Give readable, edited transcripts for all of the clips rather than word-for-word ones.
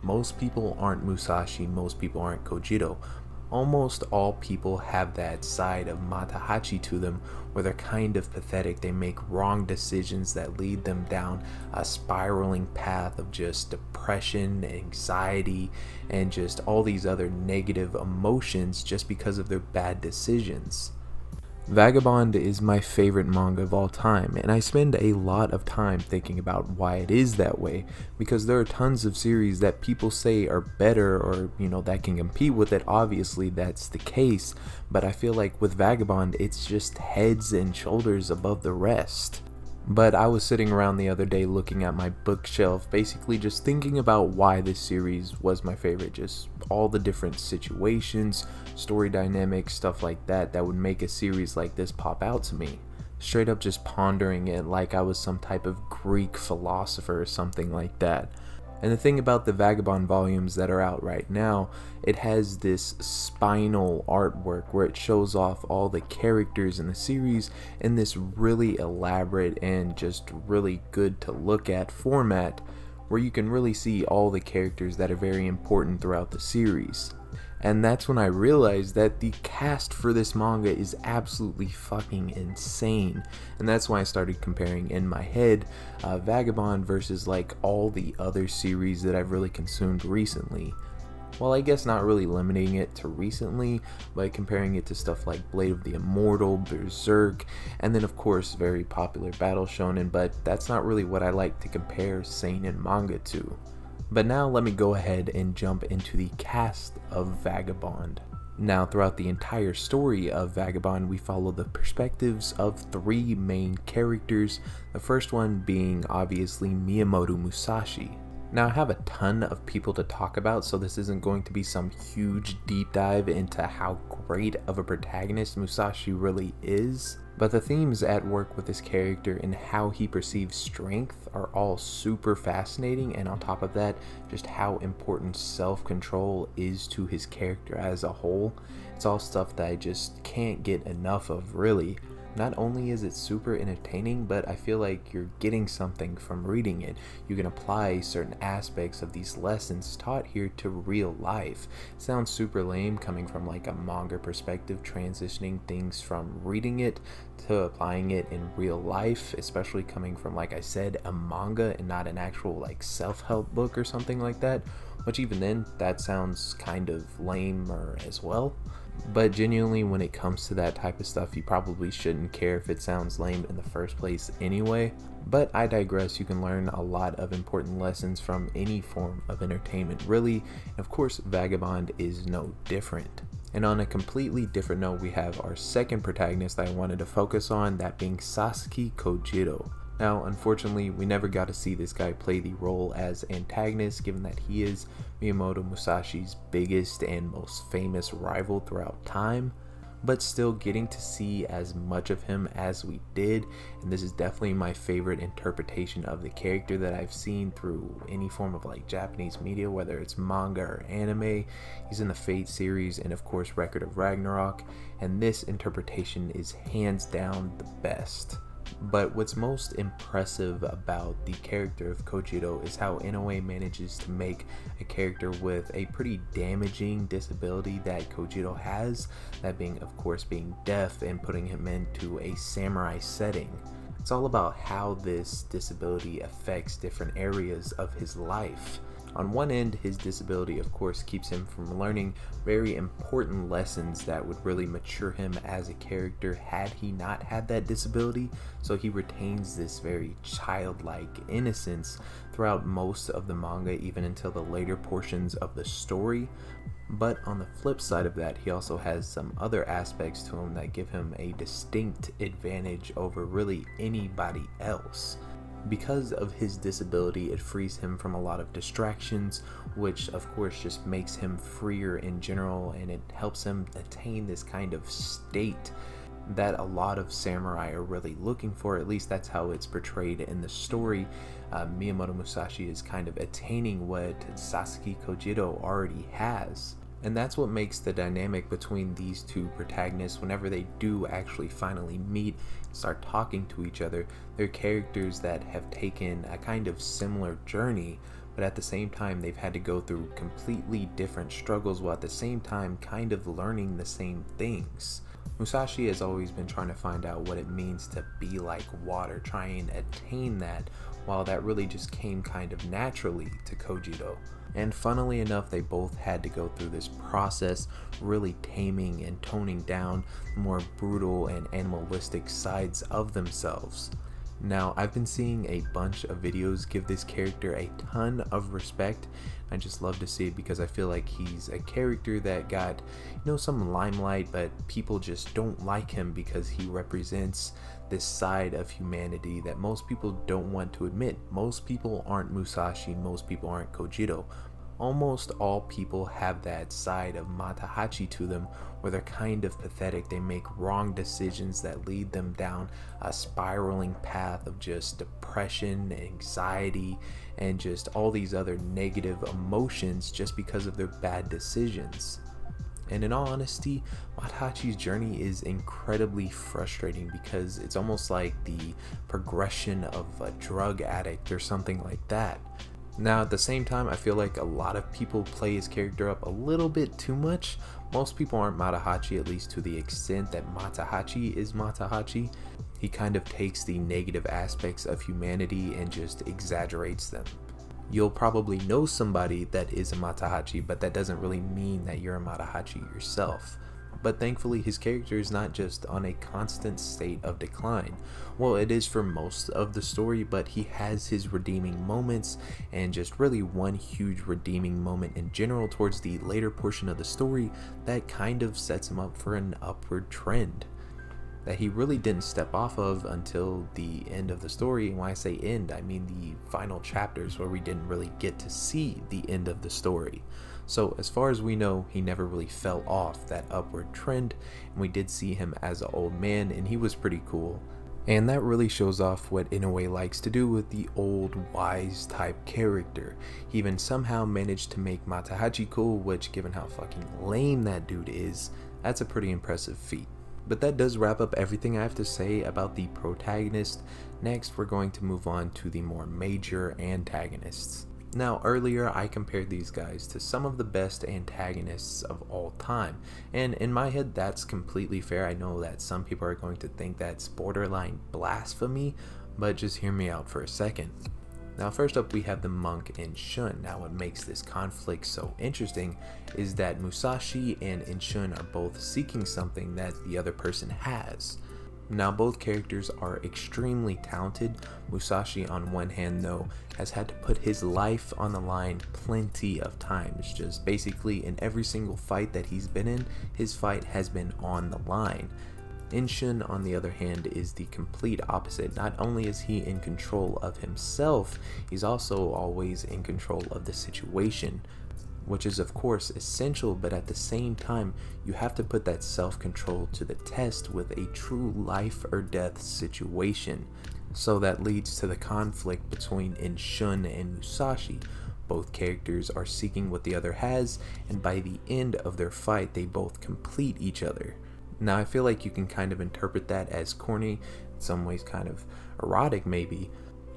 Most people aren't Musashi, most people aren't Kojiro. Almost all people have that side of Matahachi to them where they're kind of pathetic. They make wrong decisions that lead them down a spiraling path of just depression, anxiety, and just all these other negative emotions just because of their bad decisions. Vagabond is my favorite manga of all time, and I spend a lot of time thinking about why it is that way, because there are tons of series that people say are better or, that can compete with it. Obviously, that's the case, but I feel like with Vagabond, it's just heads and shoulders above the rest. But I was sitting around the other day looking at my bookshelf, basically just thinking about why this series was my favorite. Just all the different situations, story dynamics, stuff like that would make a series like this pop out to me. Straight up just pondering it like I was some type of Greek philosopher or something like that. And the thing about the Vagabond volumes that are out right now, it has this spinal artwork where it shows off all the characters in the series in this really elaborate and just really good to look at format where you can really see all the characters that are very important throughout the series. And that's when I realized that the cast for this manga is absolutely fucking insane. And that's why I started comparing in my head Vagabond versus like all the other series that I've really consumed recently. Well, I guess not really limiting it to recently, by comparing it to stuff like Blade of the Immortal, Berserk, and then of course very popular Battle Shonen, but that's not really what I like to compare seinen manga to. But now let me go ahead and jump into the cast of Vagabond. Now, throughout the entire story of Vagabond, we follow the perspectives of three main characters, the first one being obviously Miyamoto Musashi. Now, I have a ton of people to talk about, so this isn't going to be some huge deep dive into how great of a protagonist Musashi really is. But the themes at work with this character and how he perceives strength are all super fascinating, and on top of that, just how important self-control is to his character as a whole. It's all stuff that I just can't get enough of, really. Not only is it super entertaining, but I feel like you're getting something from reading it. You can apply certain aspects of these lessons taught here to real life. It sounds super lame coming from like a manga perspective, transitioning things from reading it to applying it in real life, especially coming from, like I said, a manga and not an actual like self-help book or something like that, which even then, that sounds kind of lame as well. But genuinely, when it comes to that type of stuff, you probably shouldn't care if it sounds lame in the first place anyway. But I digress. You can learn a lot of important lessons from any form of entertainment, really. And of course, Vagabond is no different. And on a completely different note, we have our second protagonist I wanted to focus on, that being Sasaki Kojiro. Now, unfortunately, we never got to see this guy play the role as antagonist, given that he is Miyamoto Musashi's biggest and most famous rival throughout time, but still getting to see as much of him as we did, and this is definitely my favorite interpretation of the character that I've seen through any form of like Japanese media, whether it's manga or anime. He's in the Fate series and of course Record of Ragnarok, and this interpretation is hands down the best. But what's most impressive about the character of Kojiro is how Inoue manages to make a character with a pretty damaging disability that Kojiro has, that being of course being deaf, and putting him into a samurai setting. It's all about how this disability affects different areas of his life. On one end, his disability of course keeps him from learning very important lessons that would really mature him as a character had he not had that disability, so he retains this very childlike innocence throughout most of the manga, even until the later portions of the story. But on the flip side of that, he also has some other aspects to him that give him a distinct advantage over really anybody else. Because of his disability, it frees him from a lot of distractions, which of course just makes him freer in general, and it helps him attain this kind of state that a lot of samurai are really looking for. At least that's how it's portrayed in the story. Miyamoto Musashi is kind of attaining what Sasaki Kojiro already has. And that's what makes the dynamic between these two protagonists, whenever they do actually finally meet and start talking to each other, they're characters that have taken a kind of similar journey, but at the same time they've had to go through completely different struggles while at the same time kind of learning the same things. Musashi has always been trying to find out what it means to be like water, try and attain that, while that really just came kind of naturally to Kojiro. And funnily enough, they both had to go through this process, really taming and toning down the more brutal and animalistic sides of themselves. Now, I've been seeing a bunch of videos give this character a ton of respect. I just love to see it because I feel like he's a character that got, some limelight, but people just don't like him because he represents this side of humanity that most people don't want to admit. Most people aren't Musashi, most people aren't Kojiro. Almost all people have that side of Matahachi to them where they're kind of pathetic. They make wrong decisions that lead them down a spiraling path of just depression, anxiety, and just all these other negative emotions just because of their bad decisions. And in all honesty, Matahachi's journey is incredibly frustrating because it's almost like the progression of a drug addict or something like that. Now, at the same time, I feel like a lot of people play his character up a little bit too much. Most people aren't Matahachi, at least to the extent that Matahachi is Matahachi. He kind of takes the negative aspects of humanity and just exaggerates them. You'll probably know somebody that is a Matahachi, but that doesn't really mean that you're a Matahachi yourself. But thankfully his character is not just on a constant state of decline. Well, it is for most of the story, but he has his redeeming moments, and just really one huge redeeming moment in general towards the later portion of the story that kind of sets him up for an upward trend that he really didn't step off of until the end of the story. And when I say end, I mean the final chapters where we didn't really get to see the end of the story. So as far as we know, he never really fell off that upward trend, and we did see him as an old man, and he was pretty cool. And that really shows off what Inoue likes to do with the old wise type character. He even somehow managed to make Matahachi cool, which given how fucking lame that dude is, that's a pretty impressive feat. But that does wrap up everything I have to say about the protagonist. Next, we're going to move on to the more major antagonists. Now, earlier I compared these guys to some of the best antagonists of all time, and in my head that's completely fair. I know that some people are going to think that's borderline blasphemy, but just hear me out for a second. Now, first up we have the monk and Shun. Now, what makes this conflict so interesting is that Musashi and Inshun are both seeking something that the other person has. Now, both characters are extremely talented. Musashi, on one hand though, has had to put his life on the line plenty of times. Just basically in every single fight that he's been in, his fight has been on the line. Inshun, on the other hand, is the complete opposite. Not only is he in control of himself, he's also always in control of the situation, which is of course essential, but at the same time you have to put that self-control to the test with a true life or death situation. So that leads to the conflict between Inshun and Musashi. Both characters are seeking what the other has, and by the end of their fight they both complete each other. Now, I feel like you can kind of interpret that as corny, in some ways kind of erotic maybe,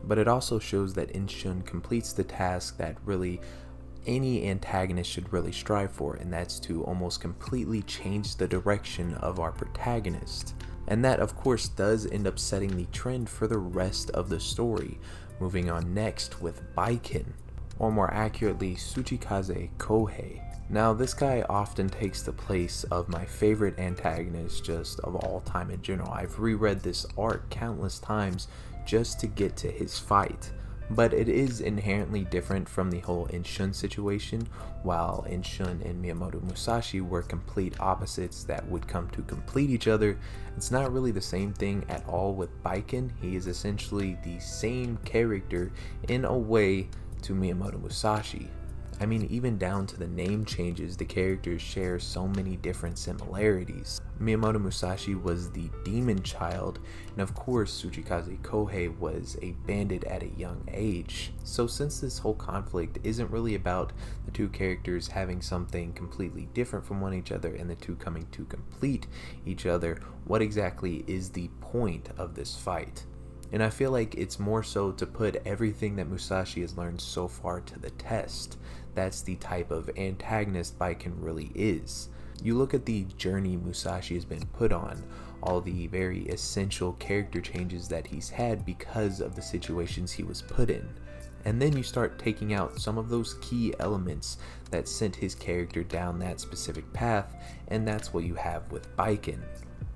but it also shows that Inshun completes the task that really any antagonist should really strive for, and that's to almost completely change the direction of our protagonist. And that of course does end up setting the trend for the rest of the story. Moving on next with Baiken, or more accurately Tsuchikaze Kohei. Now, this guy often takes the place of my favorite antagonist just of all time in general. I've reread this arc countless times just to get to his fight. But it is inherently different from the whole Inshun situation. While Inshun and Miyamoto Musashi were complete opposites that would come to complete each other, it's not really the same thing at all with Baiken. He is essentially the same character in a way to Miyamoto Musashi. I mean, even down to the name changes, the characters share so many different similarities. Miyamoto Musashi was the demon child, and of course Tsuchikaze Kohei was a bandit at a young age. So since this whole conflict isn't really about the two characters having something completely different from one each other and the two coming to complete each other, what exactly is the point of this fight? And I feel like it's more so to put everything that Musashi has learned so far to the test. That's the type of antagonist Baiken really is. You look at the journey Musashi has been put on, all the very essential character changes that he's had because of the situations he was put in. And then you start taking out some of those key elements that sent his character down that specific path, and that's what you have with Baiken.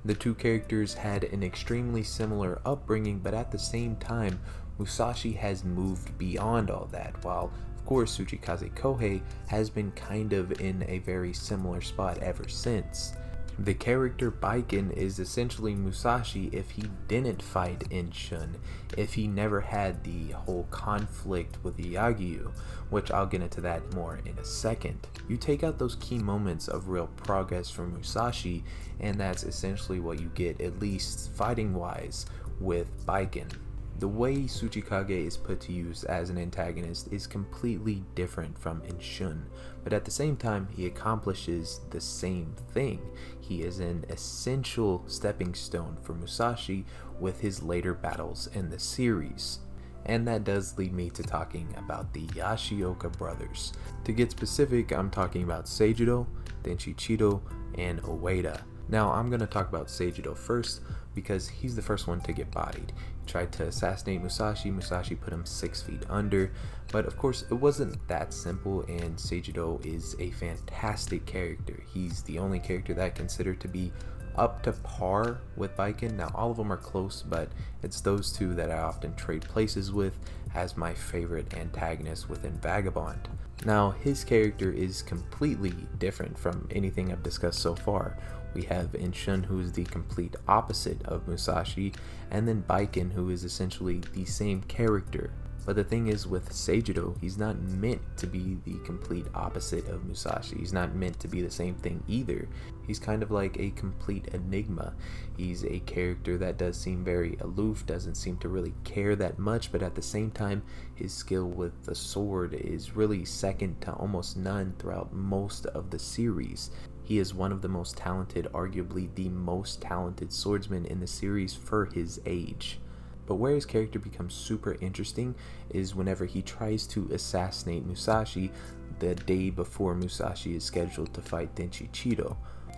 The two characters had an extremely similar upbringing, but at the same time, Musashi has moved beyond all that, while of course Tsuchikaze Kohei has been kind of in a very similar spot ever since. The character Baiken is essentially Musashi if he didn't fight in Shun, if he never had the whole conflict with Yagyu, which I'll get into that more in a second. You take out those key moments of real progress from Musashi, and that's essentially what you get, at least fighting wise, with Baiken. The way Tsuchikage is put to use as an antagonist is completely different from in Shun, but at the same time he accomplishes the same thing. He is an essential stepping stone for Musashi with his later battles in the series. And that does lead me to talking about the Yashioka brothers. To get specific, I'm talking about Seijudo, Denshi-Chido, and Ueda. Now I'm going to talk about Seijudo first because he's the first one to get bodied. He tried to assassinate Musashi, Musashi put him 6 feet under, but of course it wasn't that simple, and Seijudo is a fantastic character. He's the only character that I consider to be up to par with Baiken. Now all of them are close, but it's those two that I often trade places with as my favorite antagonist within Vagabond. Now his character is completely different from anything I've discussed so far. We have Inshun, who is the complete opposite of Musashi, and then Baiken, who is essentially the same character. But the thing is, with Seijudo, he's not meant to be the complete opposite of Musashi. He's not meant to be the same thing either. He's kind of like a complete enigma. He's a character that does seem very aloof, doesn't seem to really care that much, but at the same time, his skill with the sword is really second to almost none throughout most of the series. He is one of the most talented, arguably the most talented swordsman in the series for his age. But where his character becomes super interesting is whenever he tries to assassinate Musashi the day before Musashi is scheduled to fight Denshi-Chido.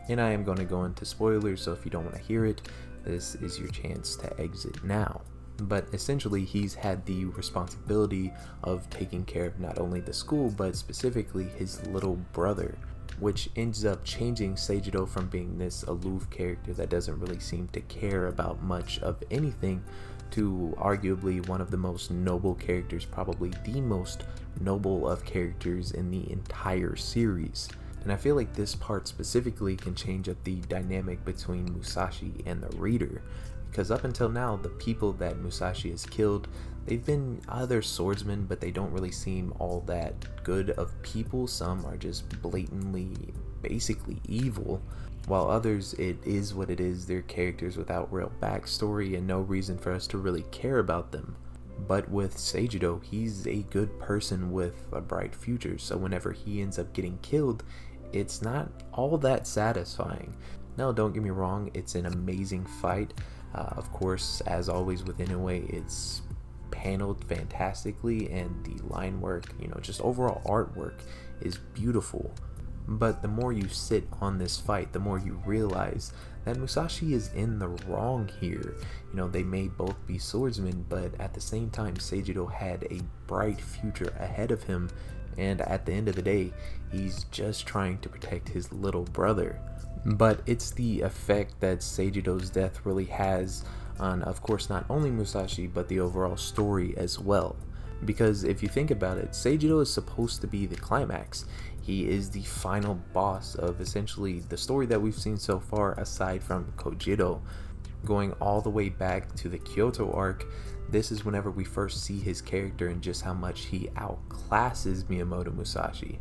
And I am going to go into spoilers, so if you don't want to hear it, this is your chance to exit now. But essentially, he's had the responsibility of taking care of not only the school, but specifically his little brother, which ends up changing Seijudo from being this aloof character that doesn't really seem to care about much of anything to arguably one of the most noble characters, probably the most noble of characters in the entire series. And I feel like this part specifically can change up the dynamic between Musashi and the reader, because up until now, the people that Musashi has killed, they've been other swordsmen, but they don't really seem all that good of people. Some are just blatantly, basically evil, while others, it is what it is. They're characters without real backstory and no reason for us to really care about them. But with Seijudo, he's a good person with a bright future, so whenever he ends up getting killed, it's not all that satisfying. Now, don't get me wrong, it's an amazing fight. Of course, as always with Inoue, it's paneled fantastically, and the line work, just overall artwork is beautiful. But the more you sit on this fight, the more you realize that Musashi is in the wrong here. They may both be swordsmen, but at the same time, Seijudo had a bright future ahead of him, and at the end of the day, he's just trying to protect his little brother. But it's the effect that Seijudo's death really has on, of course, not only Musashi, but the overall story as well. Because if you think about it, Seijudo is supposed to be the climax. He is the final boss of essentially the story that we've seen so far, aside from Kojiro. Going all the way back to the Kyoto arc, this is whenever we first see his character and just how much he outclasses Miyamoto Musashi.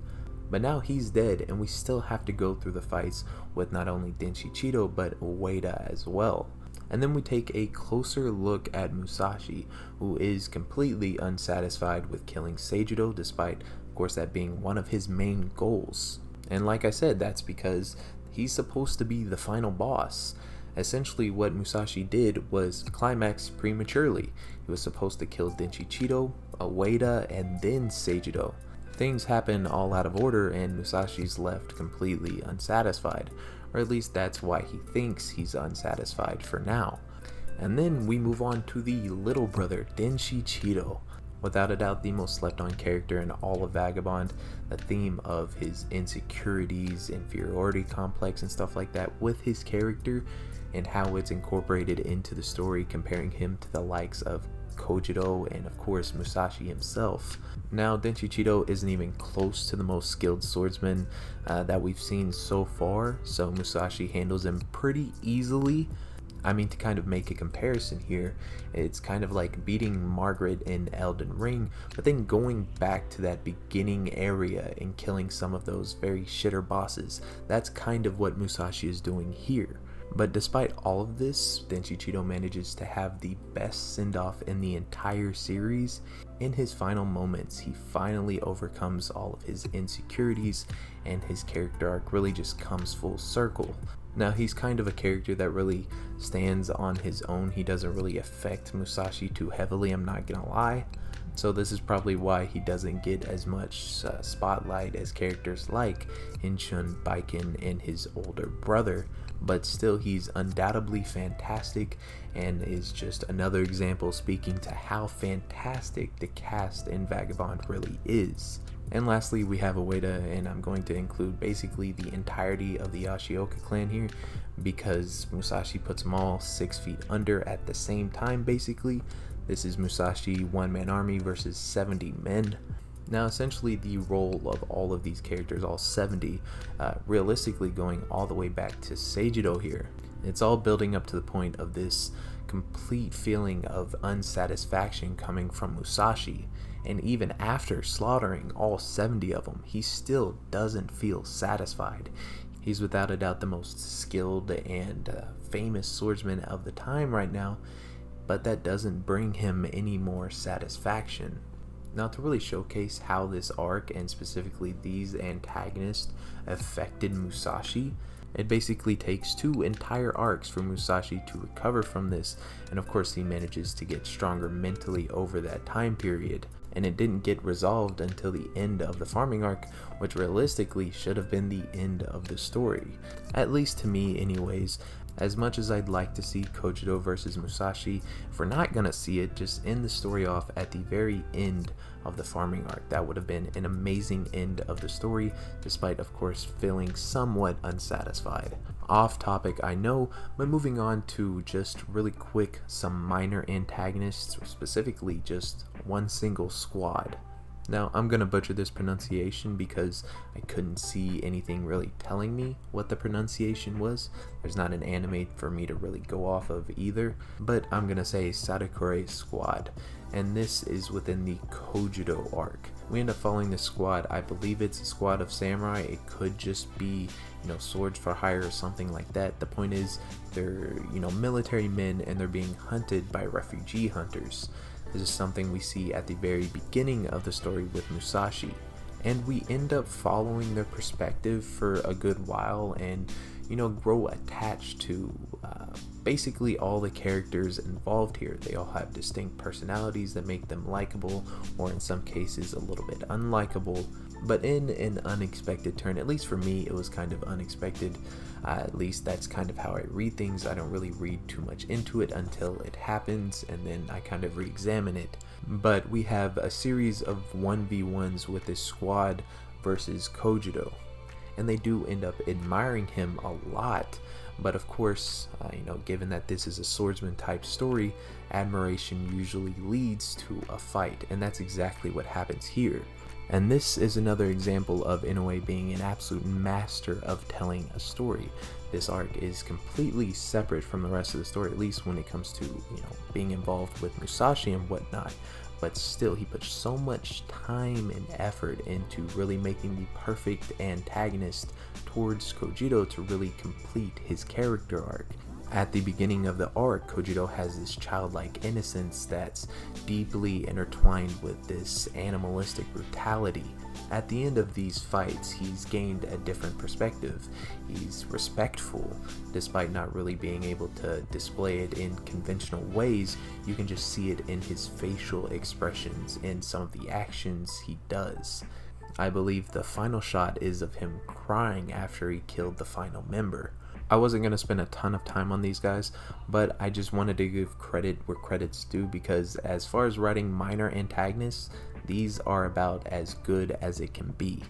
But now he's dead, and we still have to go through the fights with not only Denshi-Chido, but Ueda as well. And then we take a closer look at Musashi, who is completely unsatisfied with killing Seijudo, despite, of course, that being one of his main goals. And like I said, that's because he's supposed to be the final boss. Essentially, what Musashi did was climax prematurely. He was supposed to kill Denshi Ueda, and then Seijido. Things happen all out of order, and Musashi's left completely unsatisfied, or at least that's why he thinks he's unsatisfied for now. And then we move on to the little brother, Denshi. Without a doubt, the most slept on character in all of Vagabond. The theme of his insecurities, inferiority complex, and stuff like that with his character, and how it's incorporated into the story, comparing him to the likes of Kojiro and of course Musashi himself. Now, Denshi isn't even close to the most skilled swordsman that we've seen so far, so Musashi handles him pretty easily. I mean, to kind of make a comparison here, it's kind of like beating Margaret in Elden Ring, but then going back to that beginning area and killing some of those very shitter bosses. That's kind of what Musashi is doing here. But despite all of this, Denshi manages to have the best send-off in the entire series. In his final moments, he finally overcomes all of his insecurities, and his character arc really just comes full circle. Now, he's kind of a character that really stands on his own. He doesn't really affect Musashi too heavily, I'm not gonna lie. So this is probably why he doesn't get as much spotlight as characters like Inshun, Baiken, and his older brother. But still, he's undoubtedly fantastic, and is just another example speaking to how fantastic the cast in Vagabond really is. And lastly, we have Ueda, and I'm going to include basically the entirety of the Ashioka clan here, because Musashi puts them all 6 feet under at the same time basically. This is Musashi one-man army versus 70 men. Now, essentially, the role of all of these characters, all 70, realistically going all the way back to Seijido here, it's all building up to the point of this complete feeling of unsatisfaction coming from Musashi. And even after slaughtering all 70 of them, he still doesn't feel satisfied. He's without a doubt the most skilled and famous swordsman of the time right now, but that doesn't bring him any more satisfaction. Now, to really showcase how this arc, and specifically these antagonists, affected Musashi, it basically takes 2 entire arcs for Musashi to recover from this, and of course he manages to get stronger mentally over that time period. And it didn't get resolved until the end of the farming arc, which realistically should have been the end of the story. At least to me anyways. As much as I'd like to see Kojiro versus Musashi, if we're not gonna see it, just end the story off at the very end of the farming arc. That would have been an amazing end of the story, despite of course feeling somewhat unsatisfied. Off topic, I know, but moving on to just really quick some minor antagonists, specifically just one single squad. Now, I'm gonna butcher this pronunciation because I couldn't see anything really telling me what the pronunciation was. There's not an anime for me to really go off of either, but I'm gonna say Sadakure Squad, and this is within the Kojiro arc. We end up following this squad. I believe it's a squad of samurai. It could just be, swords for hire or something like that. The point is, they're, military men, and they're being hunted by refugee hunters. This is something we see at the very beginning of the story with Musashi, and we end up following their perspective for a good while, and grow attached to basically all the characters involved here. They all have distinct personalities that make them likable, or in some cases a little bit unlikable, but in an unexpected turn. At least for me, it was kind of unexpected. At least that's kind of how I read things. I don't really read too much into it until it happens, and then I kind of re-examine it. But we have a series of 1v1s with this squad versus Kojiro, and they do end up admiring him a lot. But of course, given that this is a swordsman type story, admiration usually leads to a fight, and that's exactly what happens here. And this is another example of Inoue being an absolute master of telling a story. This arc is completely separate from the rest of the story, at least when it comes to, being involved with Musashi and whatnot. But still, he puts so much time and effort into really making the perfect antagonist towards Kojiro to really complete his character arc. At the beginning of the arc, Kojiro has this childlike innocence that's deeply intertwined with this animalistic brutality. At the end of these fights, he's gained a different perspective. He's respectful, despite not really being able to display it in conventional ways. You can just see it in his facial expressions and some of the actions he does. I believe the final shot is of him crying after he killed the final member. I wasn't going to spend a ton of time on these guys, but I just wanted to give credit where credit's due, because as far as writing minor antagonists, these are about as good as it can be.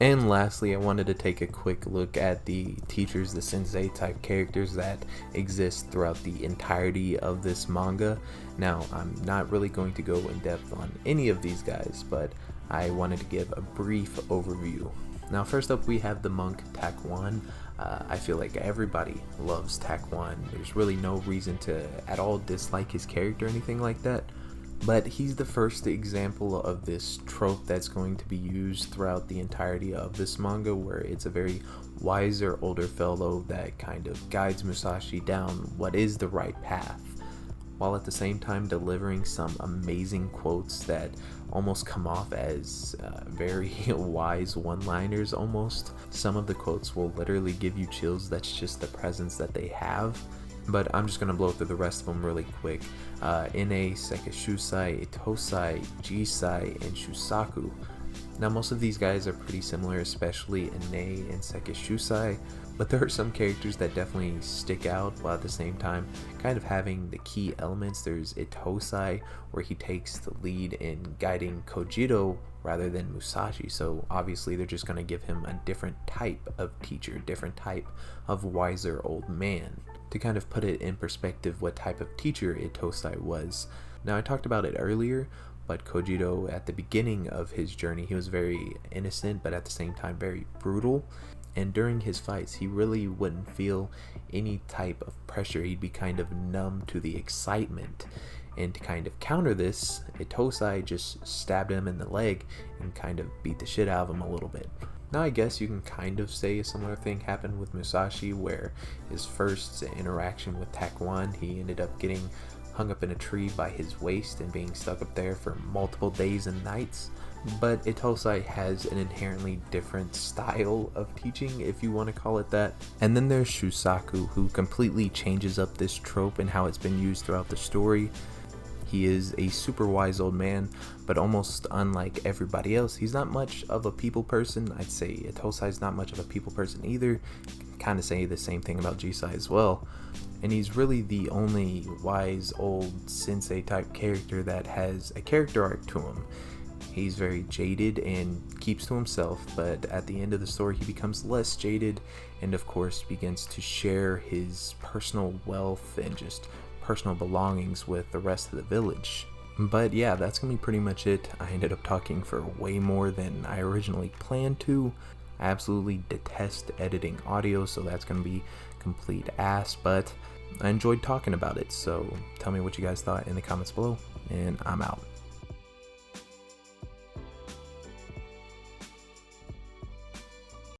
And lastly, I wanted to take a quick look at the teachers, the sensei type characters that exist throughout the entirety of this manga. Now, I'm not really going to go in depth on any of these guys, but I wanted to give a brief overview. Now, first up, we have the monk Takuan. I feel like everybody loves Takuan. There's really no reason to at all dislike his character or anything like that. But he's the first example of this trope that's going to be used throughout the entirety of this manga, where it's a very wiser older fellow that kind of guides Musashi down what is the right path, while at the same time delivering some amazing quotes that almost come off as very wise one-liners almost. Some of the quotes will literally give you chills. That's just the presence that they have. But I'm just going to blow through the rest of them really quick. Ine, Sekishusai, Itosai, Jisai, and Shusaku. Now, most of these guys are pretty similar, especially Ine and Sekishusai, but there are some characters that definitely stick out, while at the same time kind of having the key elements. There's Itosai, where he takes the lead in guiding Kojiro rather than Musashi, so obviously they're just going to give him a different type of teacher, different type of wiser old man. To kind of put it in perspective what type of teacher Itosai was. Now, I talked about it earlier, but Kojiro, at the beginning of his journey, he was very innocent, but at the same time very brutal. And during his fights, he really wouldn't feel any type of pressure. He'd be kind of numb to the excitement. And to kind of counter this, Itosai just stabbed him in the leg and kind of beat the shit out of him a little bit. Now, I guess you can kind of say a similar thing happened with Musashi, where his first interaction with Takuan, he ended up getting hung up in a tree by his waist and being stuck up there for multiple days and nights. But Itosai has an inherently different style of teaching, if you want to call it that. And then there's Shusaku, who completely changes up this trope and how it's been used throughout the story. He is a super wise old man, but almost unlike everybody else, he's not much of a people person. I'd say Itosai's not much of a people person either. Kind of say the same thing about Jisai as well. And he's really the only wise old sensei type character that has a character arc to him. He's very jaded and keeps to himself, but at the end of the story he becomes less jaded and of course begins to share his personal wealth and just personal belongings with the rest of the village. But yeah, that's gonna be pretty much it. I ended up talking for way more than I originally planned to. I absolutely detest editing audio, so that's gonna be complete ass, but I enjoyed talking about it. So tell me what you guys thought in the comments below, and I'm out.